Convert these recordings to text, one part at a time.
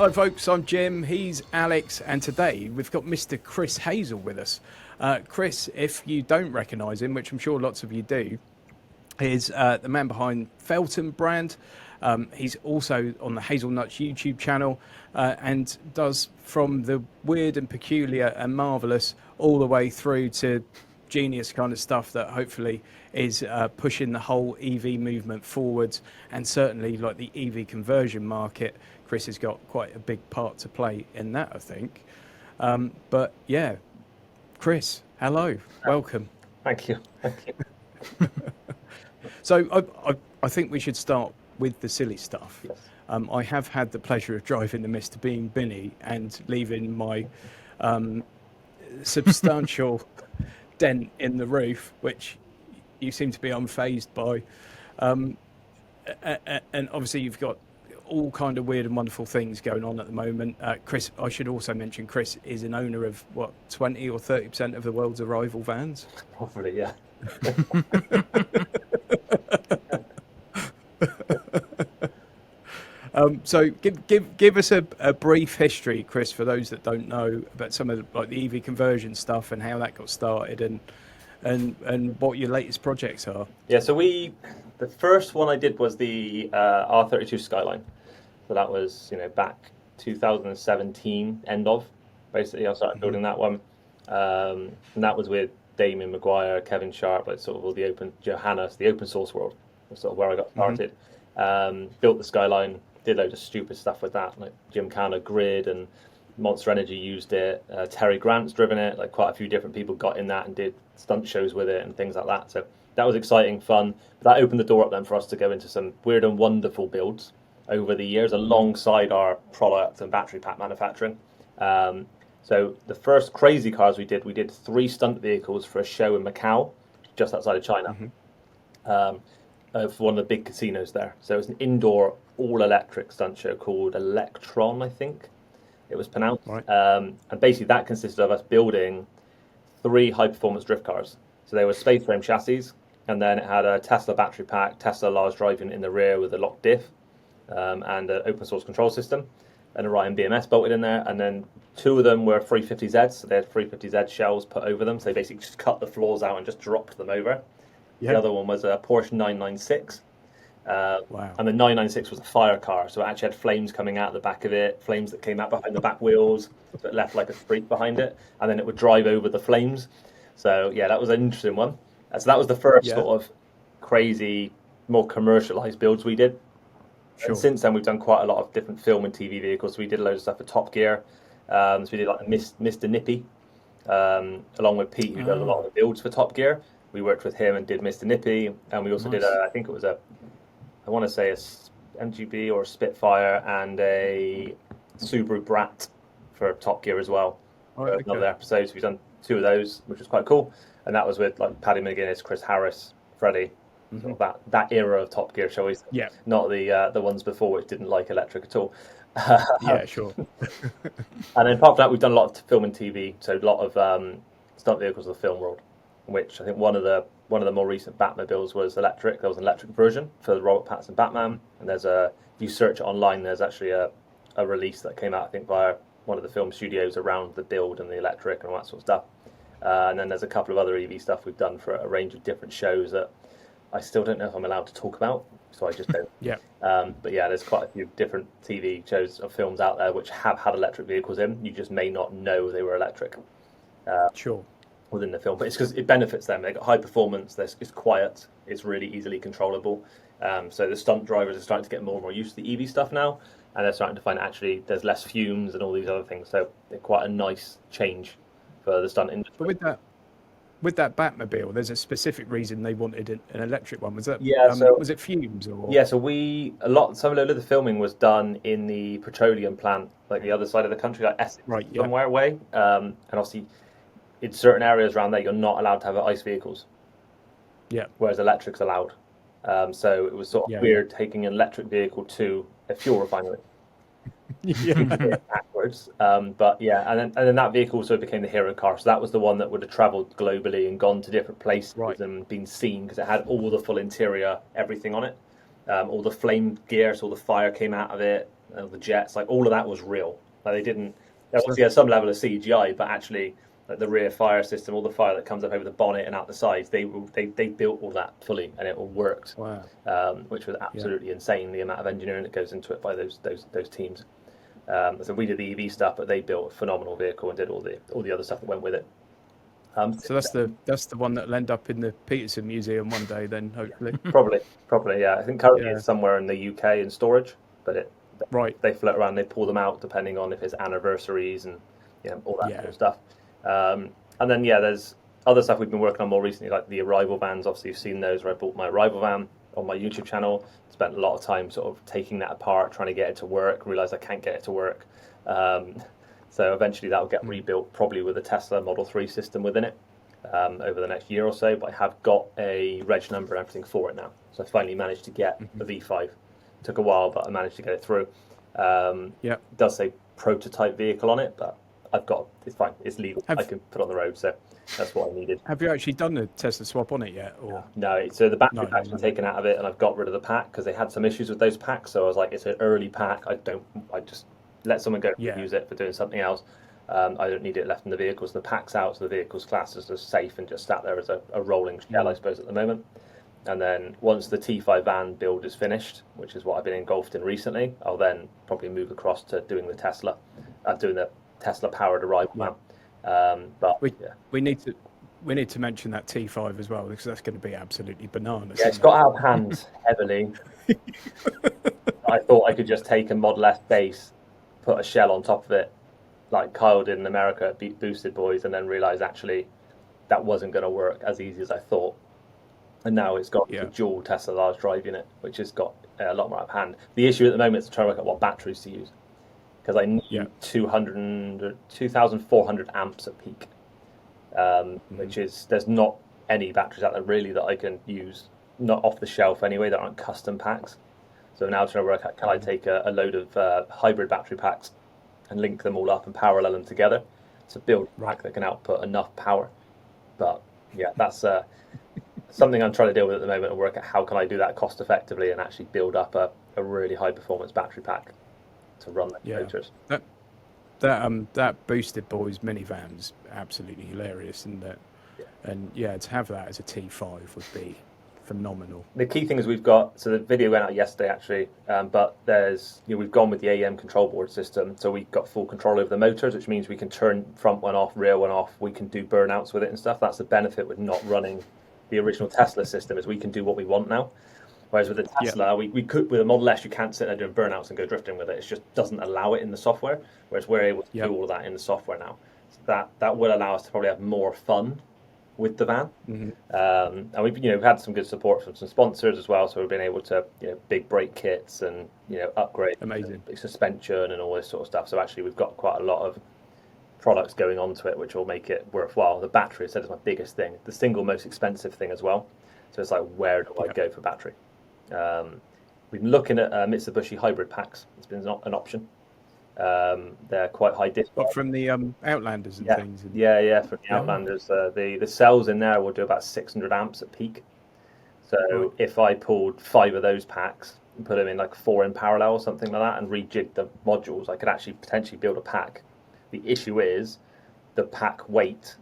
Hi folks, I'm Jim, he's Alex, and today we've got Mr. Chris Hazell with us. Chris, if you don't recognise him, which I'm sure lots of you do, is the man behind Fellten brand. He's also on the Hazell Nutz YouTube channel and does from the weird and peculiar and marvellous all the way through to genius kind of stuff that hopefully is pushing the whole EV movement forwards, and certainly like the EV conversion market. Chris has got quite a big part to play in that, I think. But yeah, Chris, hello, welcome. Thank you. Thank you. So I think we should start with the silly stuff. Yes. I have had the pleasure of driving the Mr. Bean Binny and leaving my substantial dent in the roof, which you seem to be unfazed by. And obviously you've got all kind of weird and wonderful things going on at the moment. Chris, I should also mention, Chris is an owner of what, 20 or 30% of the world's arrival vans? Probably, yeah. So give us a brief history, Chris, for those that don't know about some of the, like the EV conversion stuff and how that got started, and what your latest projects are. Yeah, so the first one I did was the R32 Skyline. So that was, back 2017, end of. Basically, I started building that one. And that was with Damien Maguire, Kevin Sharp, like sort of all the Johannes, the open source world. That's sort of where I got started. Built the Skyline, did loads of stupid stuff with that, like Gymkhana Grid and Monster Energy used it. Terry Grant's driven it, like quite a few different people got in that and did stunt shows with it and things like that. So that was exciting, fun. But that opened the door up then for us to go into some weird and wonderful builds over the years alongside our product and battery pack manufacturing. So the first crazy cars we did 3 stunt vehicles for a show in Macau, just outside of China, for one of the big casinos there. So it was an indoor all-electric stunt show called Electron, I think it was pronounced. Right. And basically that consisted of us building 3 high-performance drift cars. So they were space frame chassis, and then it had a Tesla battery pack, Tesla large drive unit in the rear with a locked diff, and an open source control system, and a Ryan BMS bolted in there. And then 2 of them were 350Zs, so they had 350Z shells put over them. So they basically just cut the floors out and just dropped them over. Yep. The other one was a Porsche 996. Wow. And the 996 was a fire car, so it actually had flames coming out the back of it, flames that came out behind the back wheels, so it left like a streak behind it, and then it would drive over the flames. So yeah, that was an interesting one. So that was the first sort of crazy, more commercialized builds we did. Sure. And since then we've done quite a lot of different film and TV vehicles. We did a load of stuff for Top Gear. So we did like Mr. Nippy, along with Pete, who did a lot of the builds for Top Gear. We worked with him and did Mr. Nippy, and we also did I think it was I want to say a MGB or a Spitfire and a Subaru Brat for Top Gear as well. Another episode. So we've done 2 of those, which was quite cool. And that was with like Paddy McGuinness, Chris Harris, Freddie, sort of that era of Top Gear, shall we say. Yeah. Not the ones before which didn't like electric at all. Yeah, sure. And then apart from that, we've done a lot of film and TV, so a lot of stunt vehicles of the film world, which I think one of the more recent Batmobiles was electric. There was an electric version for the Robert Pattinson Batman, and if you search it online, there's actually a release that came out, I think, via one of the film studios around the build and the electric and all that sort of stuff. And then there's a couple of other EV stuff we've done for a range of different shows that I still don't know if I'm allowed to talk about, so I just don't. Yeah. But yeah, there's quite a few different TV shows or films out there which have had electric vehicles in. You just may not know they were electric. Sure. Within the film, but it's because it benefits them. They got high performance. It's quiet. It's really easily controllable. So the stunt drivers are starting to get more and more used to the EV stuff now, and they're starting to find actually there's less fumes and all these other things. So they're quite a nice change for the stunt industry. But with that Batmobile, there's a specific reason they wanted an electric one. Was that? Yeah. Was it fumes or? Yeah. So some of the filming was done in the petroleum plant, like the other side of the country, like Essex, somewhere away, and obviously. In certain areas around there, you're not allowed to have ICE vehicles. Yeah. Whereas electric's allowed. So it was sort of weird taking an electric vehicle to a fuel refinery. Backwards. But yeah, and then that vehicle also became the hero car. So that was the one that would have travelled globally and gone to different places and been seen because it had all the full interior, everything on it. All the flame gear, so all the fire came out of it. the jets, like all of that was real. Like they didn't. There So obviously has some level of CGI, but actually, like the rear fire system, all the fire that comes up over the bonnet and out the sides, they built all that fully, and it all worked. wow. Which was absolutely insane. The amount of engineering that goes into it by those teams. So we did the EV stuff, but they built a phenomenal vehicle and did all the other stuff that went with it. So that's the one that'll end up in the Peterson Museum one day, then hopefully. Probably, yeah. I think currently Yeah. it's somewhere in the UK in storage, but Right. they float around. They pull them out depending on if it's anniversaries and all that sort of stuff. And then there's other stuff we've been working on more recently, like the arrival vans. Obviously, you've seen those where I bought my arrival van on my YouTube channel. Spent a lot of time sort of taking that apart, trying to get it to work. Realized I can't get it to work. So eventually that will get rebuilt, probably with a Tesla Model 3 system within it over the next year or so. But I have got a reg number and everything for it now. So I finally managed to get a V5. Took a while, but I managed to get it through. It does say prototype vehicle on it, but it's fine. It's legal. I can put it on the road, so that's what I needed. Have you actually done the Tesla swap on it yet? Or no? So the battery pack's been taken out of it, and I've got rid of the pack because they had some issues with those packs. So I was like, it's an early pack. I just let someone go use it for doing something else. I don't need it left in the vehicles. The pack's out, so the vehicle's classed as safe and just sat there as a rolling shell, I suppose, at the moment. And then once the T5 van build is finished, which is what I've been engulfed in recently, I'll then probably move across to doing the Tesla powered arrival van. But we need to mention that T5 as well, because that's going to be absolutely bananas. Yeah, it's got out of hand heavily. I thought I could just take a Model S base, put a shell on top of it, like Kyle did in America at Beat Boosted Boys, and then realised actually that wasn't going to work as easy as I thought. And now it's got the dual Tesla large drive unit, which has got a lot more out of hand. The issue at the moment is trying to work out what batteries to use, because I need 2,400 amps at peak, which is, there's not any batteries out there really that I can use, not off the shelf anyway, that aren't custom packs. So now trying to work out, can I take a load of hybrid battery packs and link them all up and parallel them together to build a pack that can output enough power. But that's something I'm trying to deal with at the moment, and work out how can I do that cost effectively and actually build up a really high performance battery pack to run the motors. That Boosted Boys minivan's absolutely hilarious, isn't it? And to have that as a T5 would be phenomenal. The key thing is we've got, so the video went out yesterday actually, but there's, we've gone with the AM control board system, so we've got full control over the motors, which means we can turn front one off, rear one off, we can do burnouts with it and stuff. That's the benefit with not running the original Tesla system, is we can do what we want now. Whereas with the Tesla, we could, with a Model S, you can't sit there doing burnouts and go drifting with it. It just doesn't allow it in the software, whereas we're able to do all of that in the software now. So that will allow us to probably have more fun with the van. And we've had some good support from some sponsors as well, so we've been able to big brake kits and upgrade suspension and all this sort of stuff. So actually we've got quite a lot of products going onto it which will make it worthwhile. The battery, I said, is my biggest thing, the single most expensive thing as well. So it's like, where do I go for battery? We've been looking at Mitsubishi hybrid packs. It's been an option. They're quite high discharge. But from the Outlanders and things. From the Outlanders. The cells in there will do about 600 amps at peak. So if I pulled 5 of those packs and put them in like 4 in parallel or something like that and rejigged the modules, I could actually potentially build a pack. The issue is the pack weight.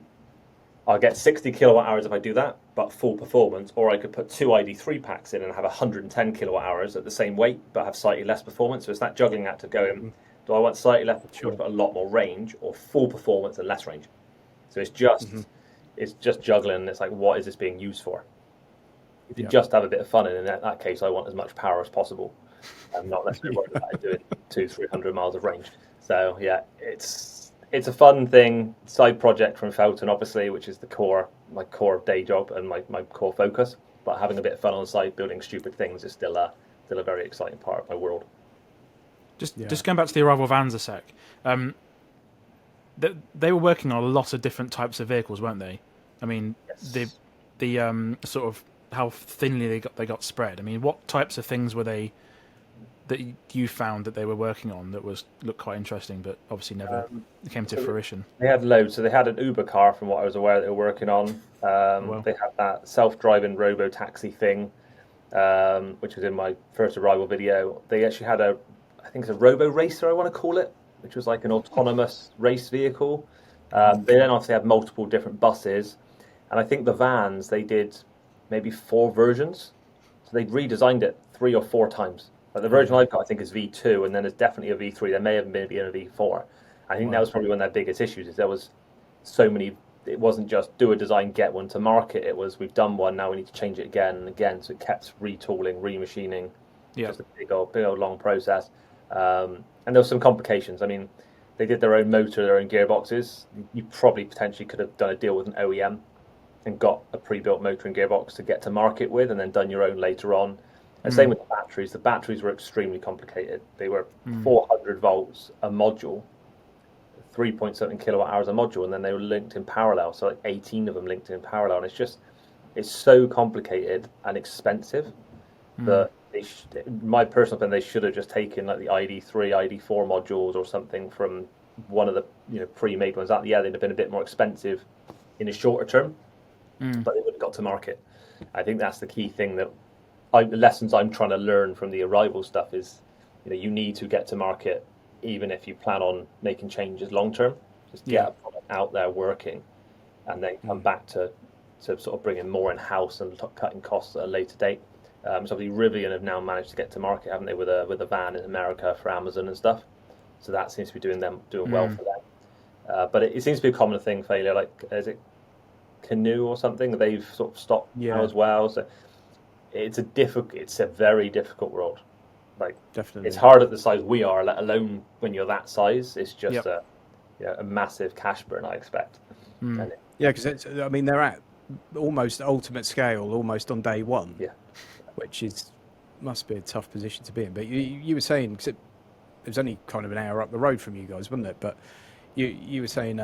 I'll get 60 kilowatt hours if I do that, but full performance. Or I could put 2 ID3 packs in and have 110 kilowatt hours at the same weight, but have slightly less performance. So it's that juggling act of going, do I want slightly less performance but a lot more range, or full performance and less range? So it's just juggling. And it's like, what is this being used for? If you just have a bit of fun, and in that case, I want as much power as possible. I'm not necessarily worried about doing 200-300 miles of range. So it's a fun thing, side project from Fellten, obviously, which is my core day job and my core focus. But having a bit of fun on the side, building stupid things, is still a very exciting part of my world. Just going back to the arrival vans a sec. They were working on a lot of different types of vehicles, weren't they? I mean, the sort of how thinly they got spread. I mean, what types of things were they that you found that they were working on that looked quite interesting, but obviously never came to fruition? They had loads. So they had an Uber car, from what I was aware, they were working on. They had that self-driving robo-taxi thing, which was in my first arrival video. They actually had a I think it's a robo racer, I want to call it, which was like an autonomous race vehicle. They then obviously had multiple different buses, and I think the vans, they did maybe 4 versions, so they redesigned it 3 or 4 times. Like the version I've got, I think, is V2, and then there's definitely a V3. There may have maybe been a V4. I think that was probably one of their biggest issues. Is there was so many. It wasn't just do a design, get one to market. It was we've done one, now we need to change it again and again. So it kept retooling, remachining. Just a big old long process. And there were some complications. I mean, they did their own motor, their own gearboxes. You probably potentially could have done a deal with an OEM and got a pre-built motor and gearbox to get to market with, and then done your own later on. And same with the batteries. The batteries were extremely complicated. They were 400 volts a module, 3.something kilowatt hours a module, and then they were linked in parallel. So like 18 of them linked in parallel, and it's so complicated and expensive that my personal opinion, they should have just taken like the ID3, ID4 modules or something from one of the pre-made ones. They'd have been a bit more expensive in a shorter term, but they would have got to market. I think that's the key thing that the lessons I'm trying to learn from the Arrival stuff is, you need to get to market even if you plan on making changes long term. Just get a product out there working, and then come back to sort of bringing more in house and cutting costs at a later date. So obviously Rivian have now managed to get to market, haven't they, with a van in America for Amazon and stuff. So that seems to be doing well for them. But it seems to be a common thing. Failure, like is it Canoe or something? They've sort of stopped now as well. So it's a very difficult world. Like Definitely, it's hard at the size we are, let alone when you're that size. It's just a massive cash burn, I expect. Yeah, because they're at almost ultimate scale, almost on day one. Yeah. Which must be a tough position to be in. But you were saying, because it was only kind of an hour up the road from you guys, wasn't it? But you were saying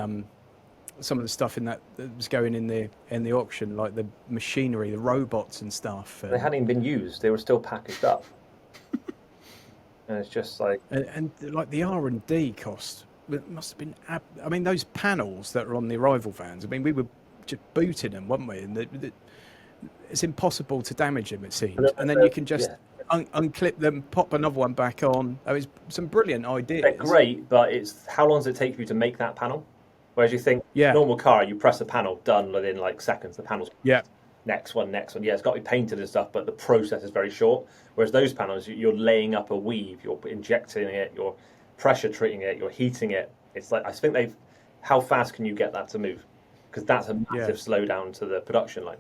some of the stuff that was going in the auction, like the machinery, the robots and stuff. They hadn't even been used; they were still packaged up. And it's just like and like the R&D cost, it must have been. Those panels that are on the Arrival vans. We were just booting them, weren't we? And it's impossible to damage them, it seems. And then you can just unclip them, pop another one back on. It's some brilliant ideas. They're great, but it's how long does it take you to make that panel? Whereas you think normal car, you press a panel, done within like seconds. The panel's next one. Yeah, it's got to be painted and stuff, but the process is very short. Whereas those panels, you're laying up a weave, you're injecting it, you're pressure treating it, you're heating it. It's like I think how fast can you get that to move? Because that's a massive slowdown to the production line.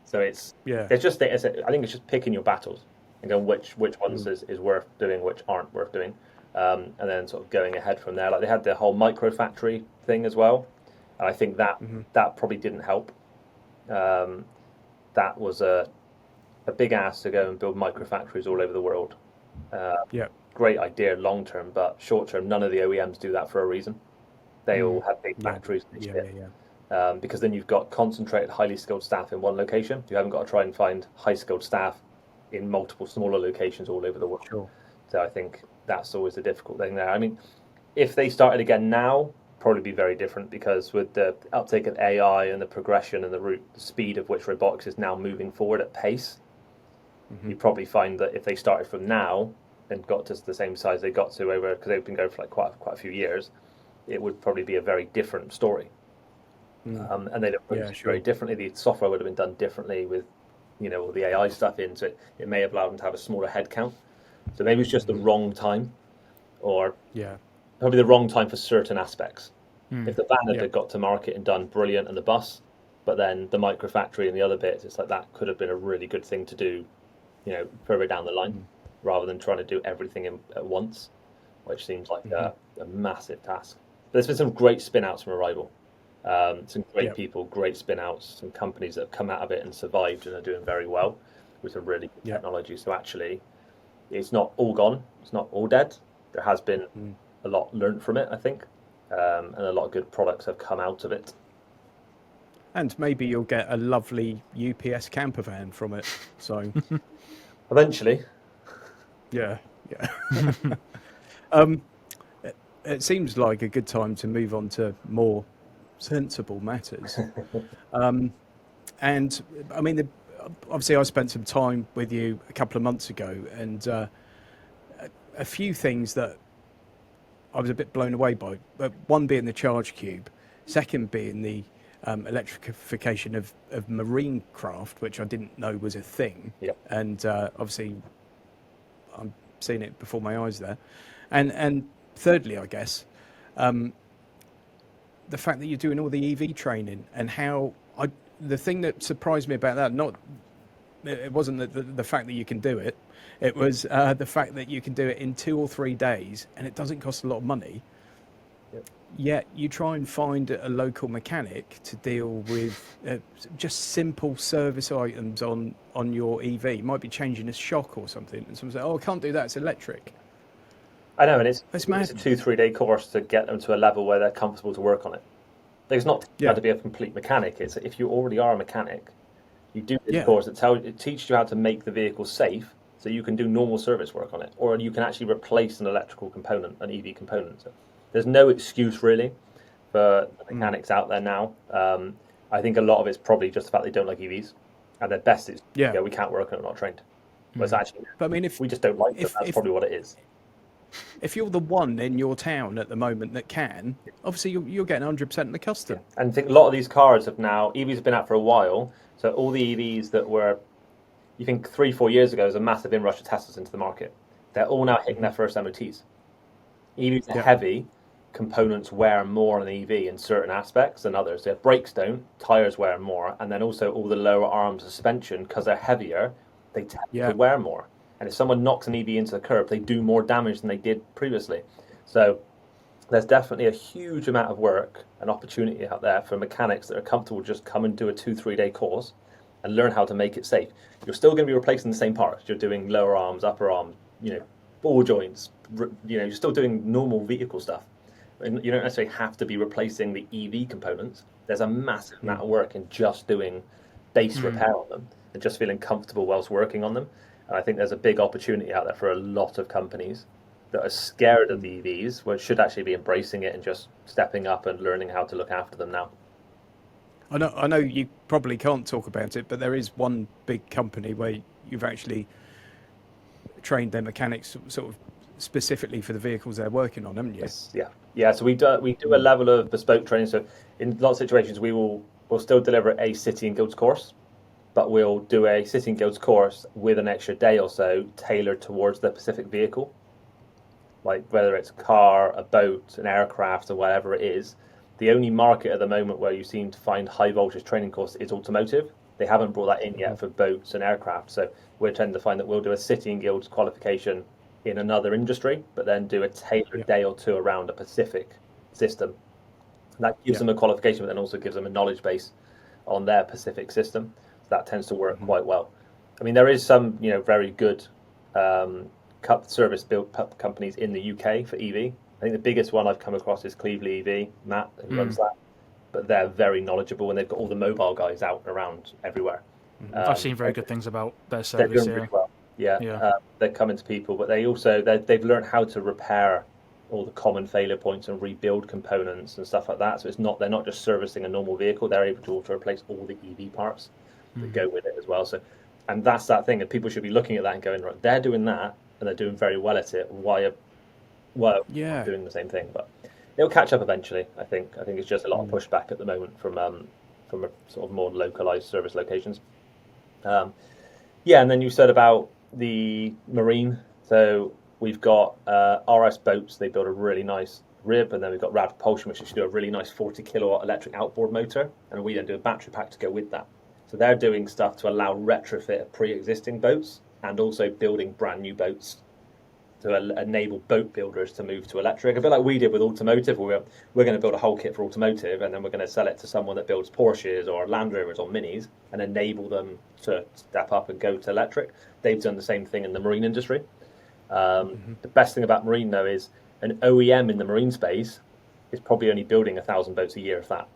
So I think it's just picking your battles and going which ones is worth doing, which aren't worth doing, and then sort of going ahead from there. Like they had the whole micro factory thing as well, and I think that probably didn't help. That was a big ask to go and build micro factories all over the world. Great idea long term, but short term, none of the OEMs do that for a reason. They all have big factories. Because then you've got concentrated, highly skilled staff in one location. You haven't got to try and find high skilled staff in multiple smaller locations all over the world. Sure. So I think that's always the difficult thing there. I mean, if they started again now, probably be very different, because with the uptake of AI and the progression and the speed of which robotics is now moving forward at pace, you probably find that if they started from now and got to the same size they got to over, because they've been going for like quite a few years, it would probably be a very different story. And they'd approach it very differently. The software would have been done differently with, all the AI stuff in. So it may have allowed them to have a smaller head count. So maybe it's just the wrong time, or probably the wrong time for certain aspects. If the van had got to market and done brilliant, and the bus, but then the micro factory and the other bits, it's like that could have been a really good thing to do, further down the line, rather than trying to do everything at once, which seems like a massive task. But there's been some great spin-outs from Arrival. Some great people, great spin-outs, some companies that have come out of it and survived and are doing very well with some really good technology. So actually, it's not all gone. It's not all dead. There has been a lot learned from it, I think, and a lot of good products have come out of it. And maybe you'll get a lovely UPS camper van from it. So eventually, it seems like a good time to move on to more sensible matters. And obviously I spent some time with you a couple of months ago, and a few things that I was a bit blown away by. One being the charge cube, second being the electrification of marine craft, which I didn't know was a thing. Yep. And obviously, I'm seeing it before my eyes there. And thirdly, I guess, the fact that you're doing all the EV training and how the thing that surprised me about that, it wasn't the fact that you can do it. It was the fact that you can do it in 2 or 3 days and it doesn't cost a lot of money. Yep. Yet you try and find a local mechanic to deal with just simple service items on your EV. You might be changing a shock or something, and someone say, "Oh, I can't do that. It's electric." I know, and it's It's a mad. 2-3 day course to get them to a level where they're comfortable to work on it. It's not how to be a complete mechanic. It's if you already are a mechanic, you do this course. It teaches you how to make the vehicle safe, so you can do normal service work on it, or you can actually replace an electrical component, an EV component. So there's no excuse really for the mechanics out there now. I think a lot of it's probably just the fact they don't like EVs, and their best is we can't work on it, we're not trained. But it's actually, But I mean, if we just don't like them. That's probably what it is. If you're the one in your town at the moment that can, obviously you're getting 100% in the custom. And I think a lot of these cars have now, EVs have been out for a while, so all the EVs that were, you think 3-4 years ago, was a massive inrush of Teslas into the market. They're all now hitting their first MOTs. EVs are heavy, components wear more on an EV in certain aspects than others. Their brakes don't, tyres wear more, and then also all the lower arms of suspension, because they're heavier, they tend to wear more. And if someone knocks an EV into the curb, they do more damage than they did previously. So there's definitely a huge amount of work and opportunity out there for mechanics that are comfortable just come and do a 2-3 day course and learn how to make it safe. You're still going to be replacing the same parts. You're doing lower arms, upper arms, ball joints. You're still doing normal vehicle stuff. And you don't necessarily have to be replacing the EV components. There's a massive amount of work in just doing base repair on them and just feeling comfortable whilst working on them. And I think there's a big opportunity out there for a lot of companies that are scared of the EVs, which should actually be embracing it and just stepping up and learning how to look after them now. I know you probably can't talk about it, but there is one big company where you've actually trained their mechanics sort of specifically for the vehicles they're working on, haven't you? Yes, yeah. So we do a level of bespoke training. So in a lot of situations, we'll still deliver a City and Guilds course, but we'll do a City and Guilds course with an extra day or so tailored towards the specific vehicle. Like whether it's a car, a boat, an aircraft, or whatever it is. The only market at the moment where you seem to find high voltage training course is automotive. They haven't brought that in yet for boats and aircraft. So we're tending to find that we'll do a City and Guilds qualification in another industry, but then do a tailored day or two around a specific system. That gives them a qualification, but then also gives them a knowledge base on their specific system. That tends to work quite well. I mean, there is some, very good service built companies in the UK for EV. I think the biggest one I've come across is Cleveland EV, Matt, who runs that. But they're very knowledgeable, and they've got all the mobile guys out and around everywhere. I've seen very good things about their service. They're doing really well. They're coming to people, but they've learned how to repair all the common failure points and rebuild components and stuff like that. So they're not just servicing a normal vehicle; they're able to also replace all the EV parts that go with it as well. So, and that's that thing, and people should be looking at that and going, right, they're doing that, and they're doing very well at it. Why are we not doing the same thing? But it'll catch up eventually. I think it's just a lot of pushback at the moment from a sort of more localized service locations. And then you said about the marine. So we've got RS boats. They build a really nice rib, and then we've got Rad Propulsion, which should do a really nice 40 kilowatt electric outboard motor, and we then do a battery pack to go with that. So they're doing stuff to allow retrofit of pre-existing boats and also building brand new boats to enable boat builders to move to electric. A bit like we did with automotive. We're going to build a whole kit for automotive, and then we're going to sell it to someone that builds Porsches or Land Rovers or Minis and enable them to step up and go to electric. They've done the same thing in the marine industry. The best thing about marine, though, is an OEM in the marine space is probably only building 1,000 boats a year, if that.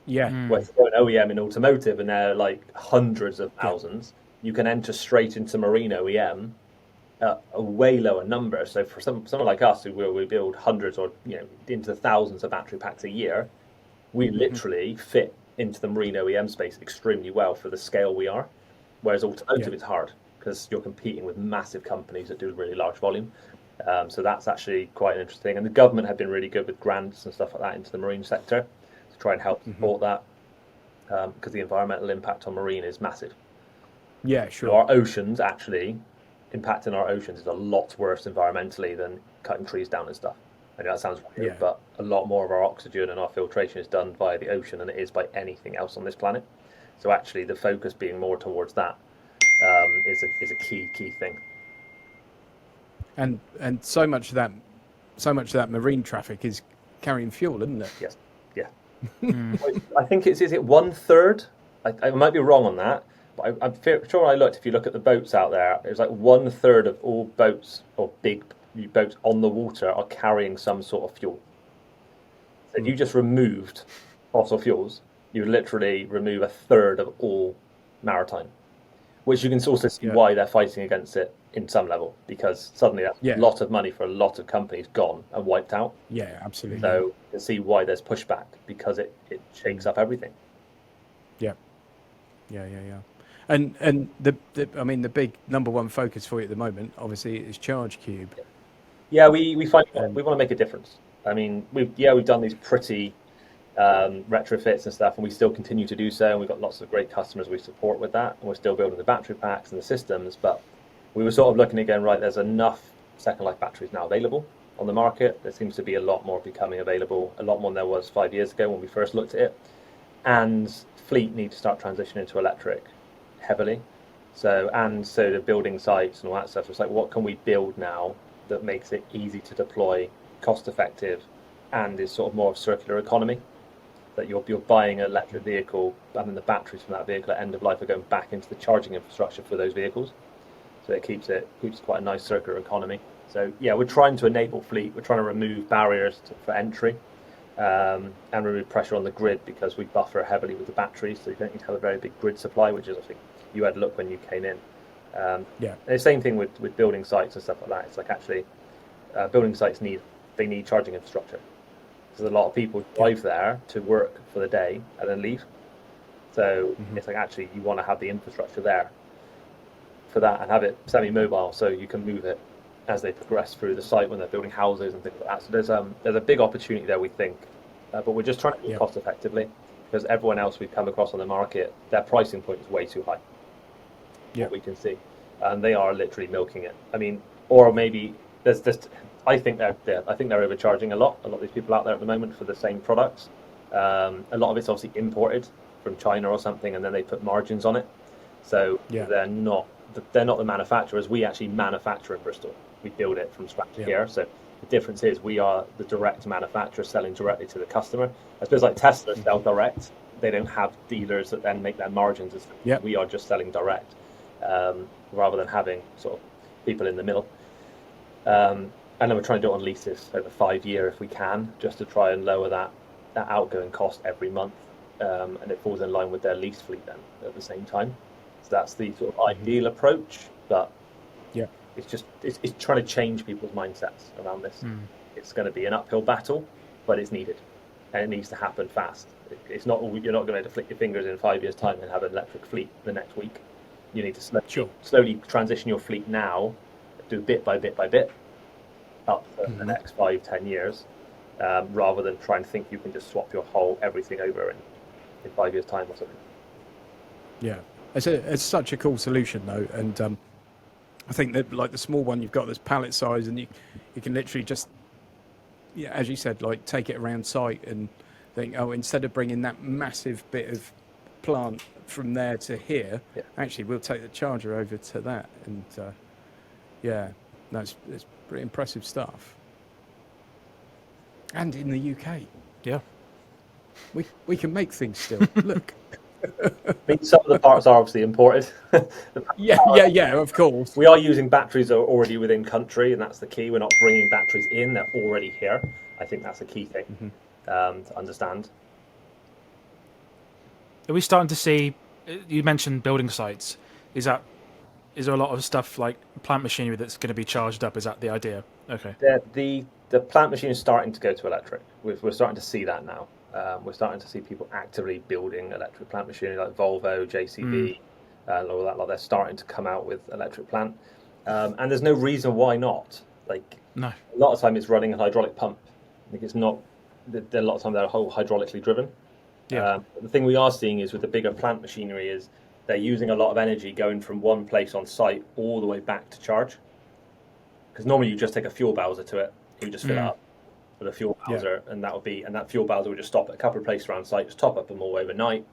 Where if you're an OEM in automotive and they're like hundreds of thousands, you can enter straight into marine OEM at a way lower number. So for someone like us, who we build hundreds or into thousands of battery packs a year, we literally fit into the marine OEM space extremely well for the scale we are. Whereas automotive is hard because you're competing with massive companies that do really large volume. So that's actually quite interesting. And the government have been really good with grants and stuff like that into the marine sector to try and help support that, because the environmental impact on marine is massive. Yeah, So sure. our oceans, actually, impacting our oceans is a lot worse environmentally than cutting trees down and stuff. I know that sounds weird, Yeah. but a lot more of our oxygen and our filtration is done via the ocean than it is by anything else on this planet. So actually, the focus being more towards that is a key thing. And so much of that marine traffic is carrying fuel, isn't it? Yes, yeah. I think is it 1/3? I might be wrong on that, but I'm sure I looked. If you look at the boats out there, there's like 1/3 of all boats or big boats on the water are carrying some sort of fuel. So if you just removed fossil fuels, you would literally remove 1/3 of all maritime, which you can also see Yeah. why they're fighting against it in some level, because suddenly that's Yeah. a lot of money for a lot of companies gone and wiped out. Yeah, absolutely. So you can see why there's pushback, because it shakes up everything. Yeah. And the big number one focus for you at the moment, obviously, is Charge Cube. Yeah, we find we want to make a difference. I mean, we've done these pretty retrofits and stuff, and we still continue to do so. And we've got lots of great customers we support with that, and we're still building the battery packs and the systems. But we were sort of looking again, right? There's enough second life batteries now available on the market. There seems to be a lot more becoming available, a lot more than there was 5 years ago when we first looked at it. And fleet need to start transitioning to electric heavily. So the building sites and all that stuff. So it's like, what can we build now that makes it easy to deploy, cost effective, and is sort of more of circular economy? That you're buying an electric vehicle, and then the batteries from that vehicle at end of life are going back into the charging infrastructure for those vehicles. So it keeps quite a nice circular economy. So yeah, we're trying to enable fleet. We're trying to remove barriers for entry, and remove pressure on the grid, because we buffer heavily with the batteries. So you don't need to have a very big grid supply, which is, I think, you had a look when you came in. Yeah. And the same thing with building sites and stuff like that. It's like, actually, building sites need charging infrastructure. So a lot of people drive there to work for the day and then leave. So it's like, actually, you want to have the infrastructure there for that and have it semi-mobile, so you can move it as they progress through the site when they're building houses and things like that. So there's a big opportunity there, we think, but we're just trying to do it cost effectively, because everyone else we've come across on the market, their pricing point is way too high. What we can see, and they are literally milking it. I mean, or maybe there's just, I think they're overcharging a lot. A lot of these people out there at the moment for the same products. A lot of it's obviously imported from China or something, and then they put margins on it. So they're not the manufacturers. We actually manufacture in Bristol. We build it from scratch here. So the difference is we are the direct manufacturer selling directly to the customer. I suppose like Tesla sell direct. They don't have dealers that then make their margins. We are just selling direct, rather than having sort of people in the middle. And then we're trying to do it on leases over 5 years if we can, just to try and lower that outgoing cost every month, and it falls in line with their lease fleet then at the same time. So that's the sort of ideal approach, but it's trying to change people's mindsets around this. It's going to be an uphill battle, but it's needed, and it needs to happen fast. It's not you're not going to flick your fingers in 5 years' time and have an electric fleet the next week. You need to slowly transition your fleet now, do bit by bit up for the next 5-10 years, rather than try and think you can just swap everything over in 5 years' time or something. Yeah, it's such a cool solution though, and I think that like the small one you've got this pallet size, and you can literally just, as you said, like take it around site and think, oh, instead of bringing that massive bit of plant from there to here, actually we'll take the charger over to that, and it's pretty impressive stuff. And in the UK, we can make things still. Look. I mean, some of the parts are obviously imported. Of course. We are using batteries that are already within country, and that's the key. We're not bringing batteries in; they're already here. I think that's a key thing to understand. Are we starting to see? You mentioned building sites. Is there a lot of stuff like plant machinery that's going to be charged up? Is that the idea? Okay. The plant machine is starting to go to electric. We're starting to see that now. We're starting to see people actively building electric plant machinery like Volvo, JCB, all that. They're starting to come out with electric plant, and there's no reason why not. Like No. a lot of time it's running a hydraulic pump. Like it's not. A lot of time they're whole hydraulically driven. Yeah. The thing we are seeing is with the bigger plant machinery is they're using a lot of energy going from one place on site all the way back to charge. Because normally you just take a fuel bowser to it, you just fill it up with a fuel bowser, and that fuel bowser would just stop at a couple of places around site, just top up them all overnight.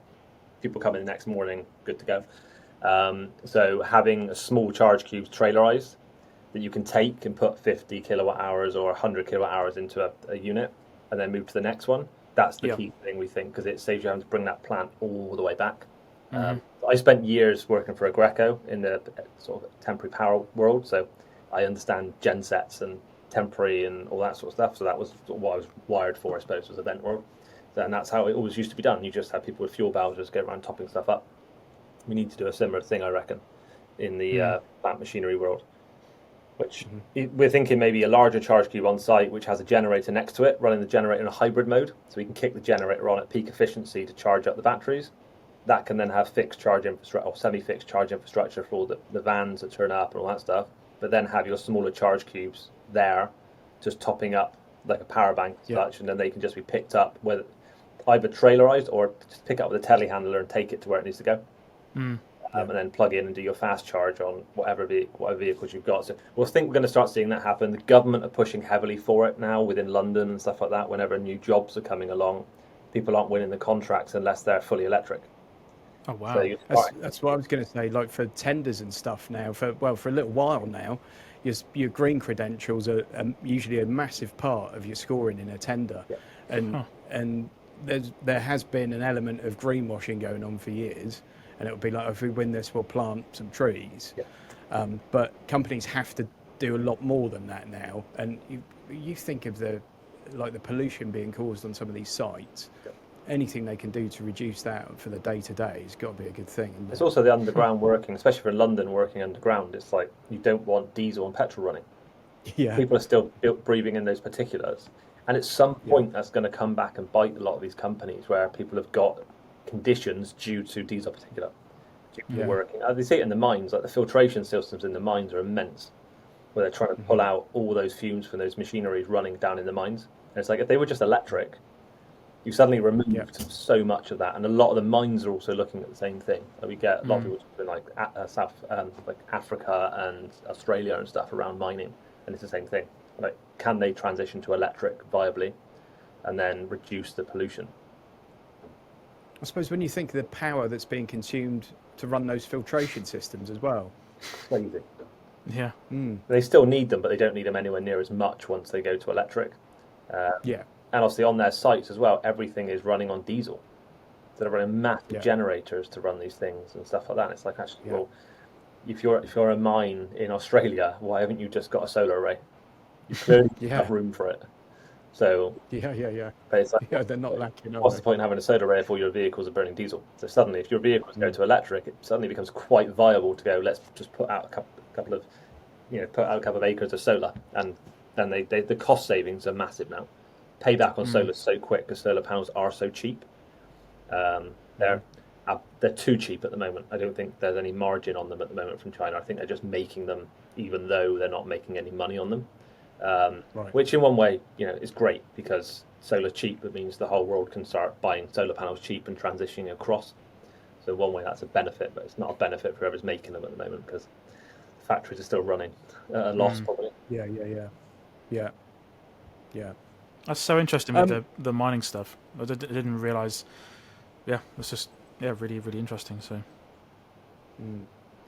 People come in the next morning, good to go. So having a small charge cubes trailerized that you can take and put 50 kilowatt hours or 100 kilowatt hours into a unit and then move to the next one. That's the key thing, we think, because it saves you having to bring that plant all the way back. I spent years working for a Greco in the sort of temporary power world, so I understand gensets and temporary and all that sort of stuff. So that was what I was wired for, I suppose, was event world. And that's how it always used to be done. You just have people with fuel bowsers go around topping stuff up. We need to do a similar thing, I reckon, in the plant machinery world. Which we're thinking maybe a larger charge cube on site, which has a generator next to it, running the generator in a hybrid mode. So we can kick the generator on at peak efficiency to charge up the batteries. That can then have fixed charge infrastructure or semi-fixed charge infrastructure for all the vans that turn up and all that stuff. But then have your smaller charge cubes there, just topping up like a power bank as such, and then they can just be picked up, whether either trailerized or just pick up with a telehandler and take it to where it needs to go. And then plug in and do your fast charge on whatever vehicles you've got. So we're going to start seeing that happen. The government are pushing heavily for it now within London and stuff like that. Whenever new jobs are coming along, people aren't winning the contracts unless they're fully electric. Oh wow! So that's what I was going to say. Like for tenders and stuff now, for a little while now, your green credentials are usually a massive part of your scoring in a tender, and there has been an element of greenwashing going on for years. And it would be like, if we win this, we'll plant some trees. But companies have to do a lot more than that now. And you think of the pollution being caused on some of these sites. Anything they can do to reduce that for the day-to-day has got to be a good thing. It's also the underground working, especially for London working underground. It's like you don't want diesel and petrol running. People are still breathing in those particulars. And at some point, that's going to come back and bite a lot of these companies where people have got conditions due to diesel particulate working. They see it in the mines, like the filtration systems in the mines are immense, where they're trying to pull out all those fumes from those machineries running down in the mines. And it's like, if they were just electric, you suddenly removed so much of that. And a lot of the mines are also looking at the same thing. Like we get a lot of people in like like Africa and Australia and stuff around mining, and it's the same thing. Like, can they transition to electric viably and then reduce the pollution? I suppose when you think of the power that's being consumed to run those filtration systems as well. Crazy. Yeah. They still need them, but they don't need them anywhere near as much once they go to electric. And obviously on their sites as well, everything is running on diesel. So they're running massive generators to run these things and stuff like that. And it's like, actually, well, if you're a mine in Australia, why haven't you just got a solar array? You clearly have room for it. So but it's like, they're not lacking. What's the point in having a solar array if all your vehicles are burning diesel? So suddenly, if your vehicles go to electric, it suddenly becomes quite viable to go. Let's just put out a couple of acres of solar, and then the cost savings are massive now. Payback on solar is so quick because solar panels are so cheap. They're too cheap at the moment. I don't think there's any margin on them at the moment from China. I think they're just making them, even though they're not making any money on them. Which in one way, is great because solar cheap. It means the whole world can start buying solar panels cheap and transitioning across. So one way that's a benefit, but it's not a benefit for whoever's making them at the moment because the factories are still running at a loss probably. Yeah. That's so interesting with the mining stuff. I didn't realise. Yeah, it's just really really interesting. So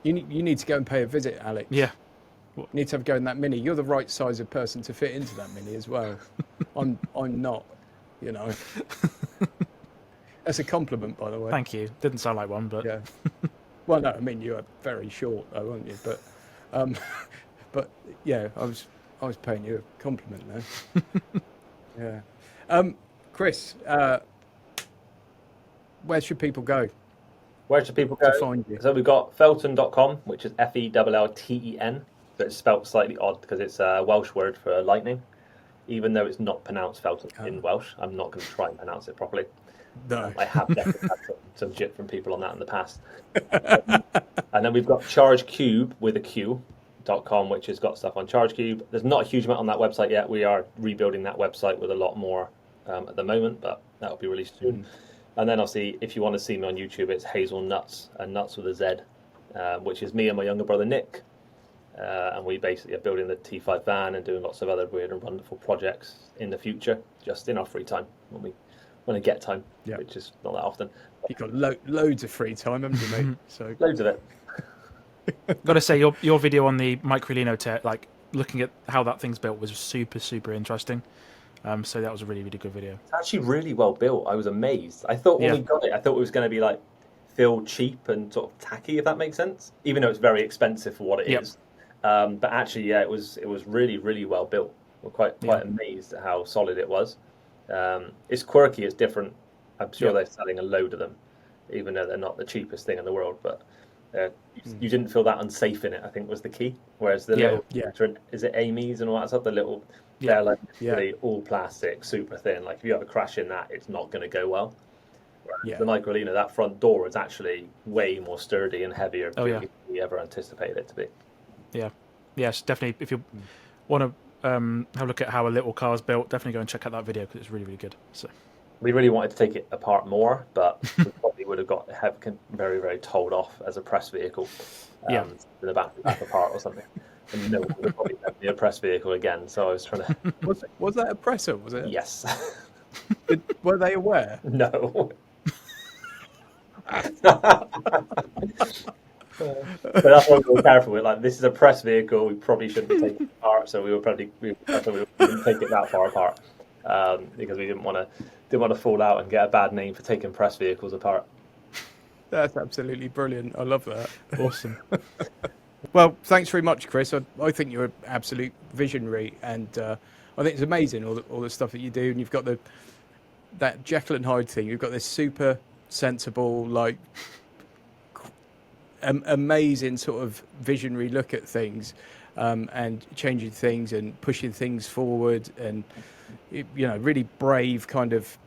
you need to go and pay a visit, Alex. Yeah. You need to go in that Mini. You're the right size of person to fit into that Mini as well. I'm not, That's a compliment, by the way. Thank you. Didn't sound like one, but Well, no, I mean you're very short, though, aren't you? But yeah, I was paying you a compliment there. Chris, where should people go? Where should people go? To find you? So we've got Fellten.com, which is Fellten. But it's spelt slightly odd because it's a Welsh word for lightning, even though it's not pronounced Fellten in Welsh. I'm not going to try and pronounce it properly. No. I have definitely had some shit from people on that in the past. And then we've got Charge Cube with a Q, batmobile.com, which has got stuff on ChargeCube. There's not a huge amount on that website yet. We are rebuilding that website with a lot more at the moment, but that will be released soon. And then obviously, if you want to see me on YouTube, it's Hazell Nutz, and Nuts with a Z, which is me and my younger brother Nick. And we basically are building the T5 van and doing lots of other weird and wonderful projects in the future, just in our free time when I get time, which is not that often. You've got loads of free time, haven't you, mate? So loads of it. Got to say, your video on the Microlino, like looking at how that thing's built, was super interesting. So that was a really good video. It's actually really well built. I was amazed. I thought when we got it, I thought it was going to be like feel cheap and sort of tacky, if that makes sense. Even though it's very expensive for what it is. But actually, it was really well built. We're quite amazed at how solid it was. It's quirky. It's different. I'm sure they're selling a load of them, even though they're not the cheapest thing in the world. But you didn't feel that unsafe in it, I think, was the key. Whereas the little, is it Amy's and all that stuff? The little, they're like really all plastic, super thin. Like if you have a crash in that, it's not going to go well. The Microlino, that front door is actually way more sturdy and heavier than we ever anticipated it to be. Yes, definitely. If you want to have a look at how a little car is built, definitely go and check out that video because it's really good. So we really wanted to take it apart more, but we probably would have got very told off as a press vehicle. In the back apart or something. And no one would have probably left me a press vehicle again. So I was trying to. Was that a presser? Was it? Yes. Were they aware? No. But that's why we were careful. We're like, this is a press vehicle. We probably shouldn't be taking it apart. So we wouldn't take it that far apart because we didn't want to fall out and get a bad name for taking press vehicles apart. That's absolutely brilliant. I love that. Awesome. Well, thanks very much, Chris. I think you're an absolute visionary, and I think it's amazing all the stuff that you do. And you've got that Jekyll and Hyde thing. You've got this super sensible, like amazing sort of visionary look at things, and changing things and pushing things forward, and really brave kind of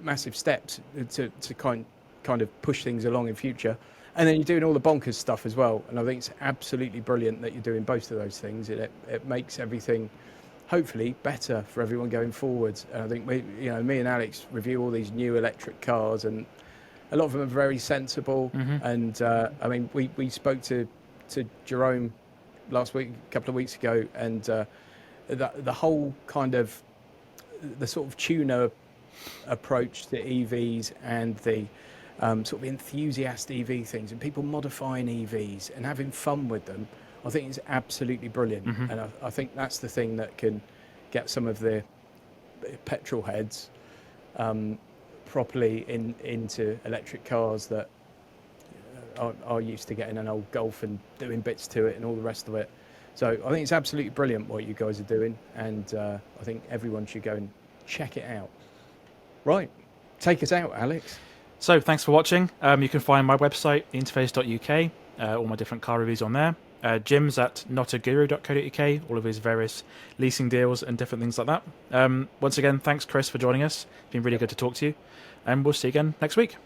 massive steps to kind of push things along in future. And then you're doing all the bonkers stuff as well. And I think it's absolutely brilliant that you're doing both of those things. It makes everything hopefully better for everyone going forwards. And I think me and Alex review all these new electric cars, and a lot of them are very sensible. And I mean, we spoke to Jerome last week, a couple of weeks ago, and the whole kind of the sort of tuner approach to EVs and the sort of enthusiast EV things, and people modifying EVs and having fun with them, I think is absolutely brilliant. And I think that's the thing that can get some of the petrol heads properly into electric cars that are used to getting an old Golf and doing bits to it and all the rest of it. So I think it's absolutely brilliant what you guys are doing, and I think everyone should go and check it out. Right, take us out, Alex. So thanks for watching. You can find my website, interface.uk, all my different car reviews on there. Jim's at notaguru.co.uk, all of his various leasing deals and different things like that. Once again, thanks, Chris, for joining us. It's been really good to talk to you, and we'll see you again next week.